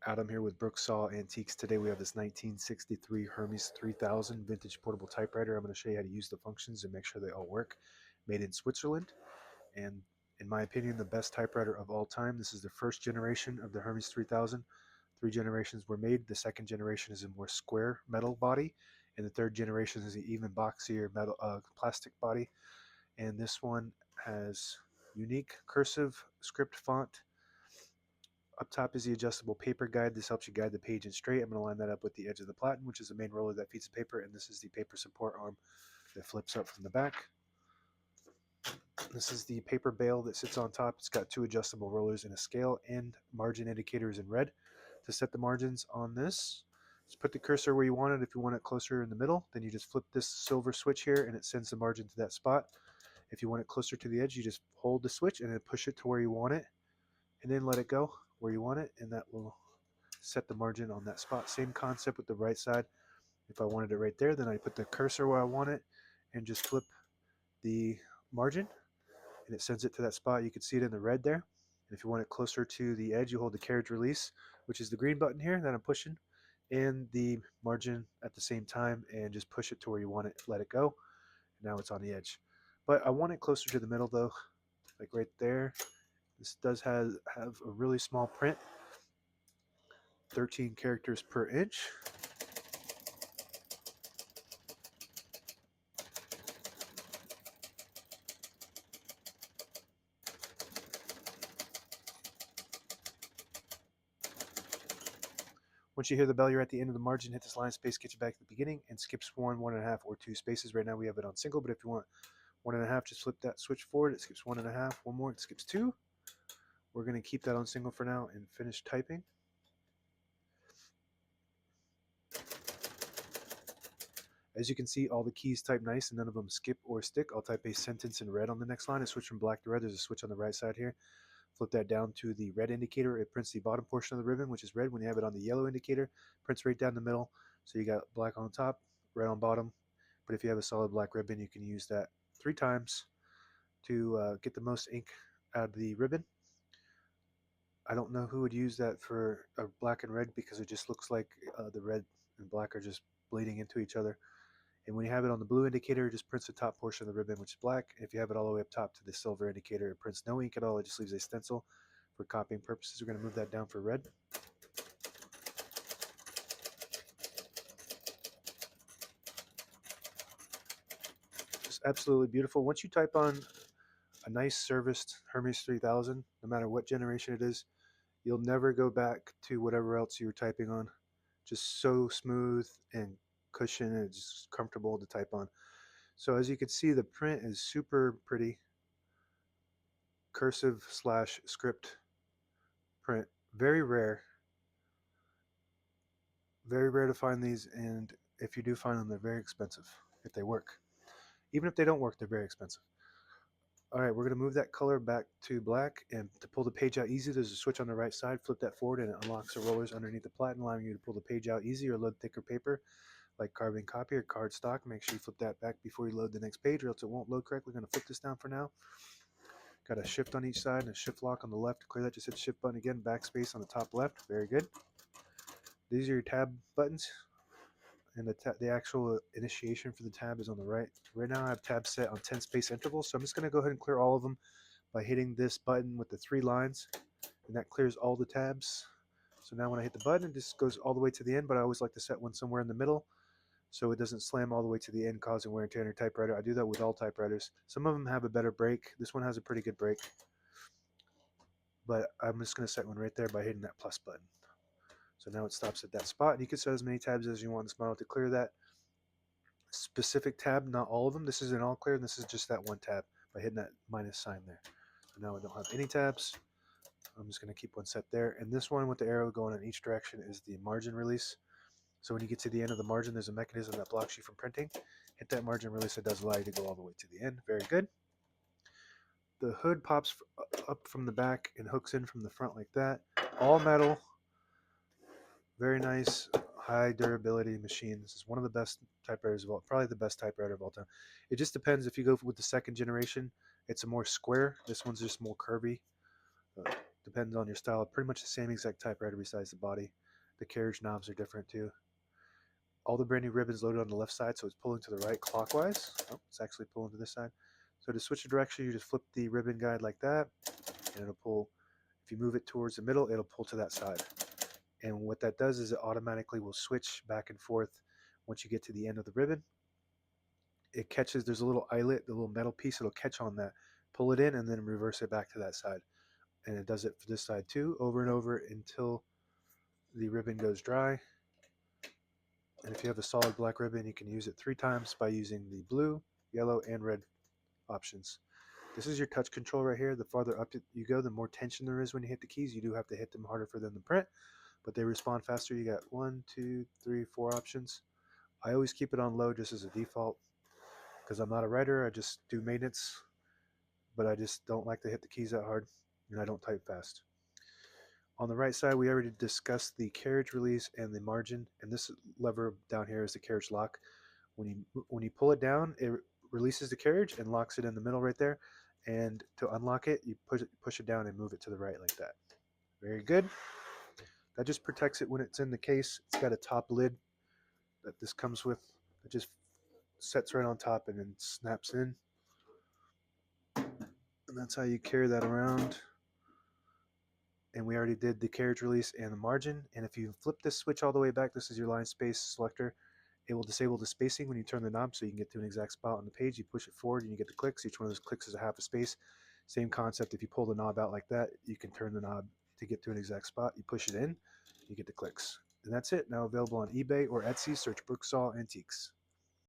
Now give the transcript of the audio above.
Adam here with Brooksaw Antiques. Today we have this 1963 Hermes 3000 vintage portable typewriter. I'm going to show you how to use the functions and make sure they all work. Made in Switzerland, and in my opinion, the best typewriter of all time. This is the first generation of the Hermes 3000. Three generations were made. The second generation is a more square metal body, and the third generation is an even boxier metal plastic body. And this one has unique cursive script font. Up top is the adjustable paper guide. This helps you guide the page in straight. I'm going to line that up with the edge of the platen, which is the main roller that feeds the paper, and this is the paper support arm that flips up from the back. This is the paper bale that sits on top. It's got two adjustable rollers and a scale, and margin indicators in red. To set the margins on this, just put the cursor where you want it. If you want it closer in the middle, then you just flip this silver switch here, and it sends the margin to that spot. If you want it closer to the edge, you just hold the switch and then push it to where you want it, and then let it go where you want it, and that will set the margin on that spot. Same concept with the right side. If I wanted it right there, then I put the cursor where I want it and just flip the margin, and it sends it to that spot. You can see it in the red there. And if you want it closer to the edge, you hold the carriage release, which is the green button here that I'm pushing, and the margin at the same time, and just push it to where you want it, let it go, and now it's on the edge. But I want it closer to the middle though, like right there. This does have a really small print, 13 characters per inch. Once you hear the bell, you're at the end of the margin. Hit this line space, get you back to the beginning, and skips 1.5, or 2 spaces. Right now we have it on single, but if you want 1.5, just flip that switch forward. It skips 1.5. One more, it skips 2. We're going to keep that on single for now and finish typing. As you can see, all the keys type nice and none of them skip or stick. I'll type a sentence in red on the next line and switch from black to red. There's a switch on the right side here. Flip that down to the red indicator. It prints the bottom portion of the ribbon, which is red. When you have it on the yellow indicator, it prints right down the middle. So you got black on top, red on bottom. But if you have a solid black ribbon, you can use that 3 times to get the most ink out of the ribbon. I don't know who would use that for a black and red, because it just looks like the red and black are just bleeding into each other. And when you have it on the blue indicator, it just prints the top portion of the ribbon, which is black. If you have it all the way up top to the silver indicator, it prints no ink at all. It just leaves a stencil for copying purposes. We're going to move that down for red. Just absolutely beautiful. Once you type on a nice serviced Hermes 3000, no matter what generation it is, you'll never go back to whatever else you were typing on. Just so smooth and cushion, and just comfortable to type on. So as you can see, the print is super pretty. Cursive / script print. Very rare. Very rare to find these, and if you do find them, they're very expensive if they work. Even if they don't work, they're very expensive. Alright, we're going to move that color back to black, and to pull the page out easy, there's a switch on the right side. Flip that forward and it unlocks the rollers underneath the platen, allowing you to pull the page out easy or load thicker paper like carbon copy or cardstock. Make sure you flip that back before you load the next page, or else it won't load correctly. We're going to flip this down for now. Got a shift on each side and a shift lock on the left. To clear that, just hit the shift button again, backspace on the top left. Very good. These are your tab buttons, and the actual initiation for the tab is on the right. Right now I have tabs set on 10 space intervals, so I'm just going to go ahead and clear all of them by hitting this button with the 3 lines, and that clears all the tabs. So now when I hit the button, it just goes all the way to the end, but I always like to set one somewhere in the middle so it doesn't slam all the way to the end, causing wear and tear on your typewriter. I do that with all typewriters. Some of them have a better break. This one has a pretty good break, but I'm just going to set one right there by hitting that plus button. So now it stops at that spot, and you can set as many tabs as you want in this model to clear that specific tab, not all of them. This isn't all clear, and this is just that one tab by hitting that minus sign there. So now I don't have any tabs. I'm just going to keep one set there, and this one with the arrow going in each direction is the margin release. So when you get to the end of the margin, there's a mechanism that blocks you from printing. Hit that margin release. It does allow you to go all the way to the end. Very good. The hood pops up from the back and hooks in from the front like that. All metal. Very nice, high durability machine. This is one of the best typewriters of all, probably the best typewriter of all time. It just depends. If you go with the second generation, it's a more square. This one's just more curvy. Depends on your style. Pretty much the same exact typewriter besides the body. The carriage knobs are different too. All the brand new ribbons loaded on the left side, so it's pulling to the right clockwise. Oh, it's actually pulling to this side. So to switch the direction, you just flip the ribbon guide like that, and it'll pull. If you move it towards the middle, it'll pull to that side. And what that does is it automatically will switch back and forth once you get to the end of the ribbon. It catches, there's a little eyelet, the little metal piece, it'll catch on that. Pull it in and then reverse it back to that side. And it does it for this side too, over and over until the ribbon goes dry. And if you have a solid black ribbon, you can use it 3 times by using the blue, yellow, and red options. This is your touch control right here. The farther up you go, the more tension there is when you hit the keys. You do have to hit them harder for them to print, but they respond faster. You got 1, 2, 3, 4 options. I always keep it on low just as a default because I'm not a writer. I just do maintenance, but I just don't like to hit the keys that hard, and I don't type fast. On the right side, we already discussed the carriage release and the margin, and this lever down here is the carriage lock. When you pull it down, it releases the carriage and locks it in the middle right there. And to unlock it, you push it down and move it to the right like that. Very good. That just protects it when it's in the case. It's got a top lid that this comes with. It just sets right on top and then snaps in. And that's how you carry that around. And we already did the carriage release and the margin. And if you flip this switch all the way back, this is your line space selector. It will disable the spacing when you turn the knob so you can get to an exact spot on the page. You push it forward and you get the clicks. Each one of those clicks is a half a space. Same concept. If you pull the knob out like that, you can turn the knob to get to an exact spot. You push it in, you get the clicks. And that's it. Now available on eBay or Etsy. Search Brooksaw Antiques.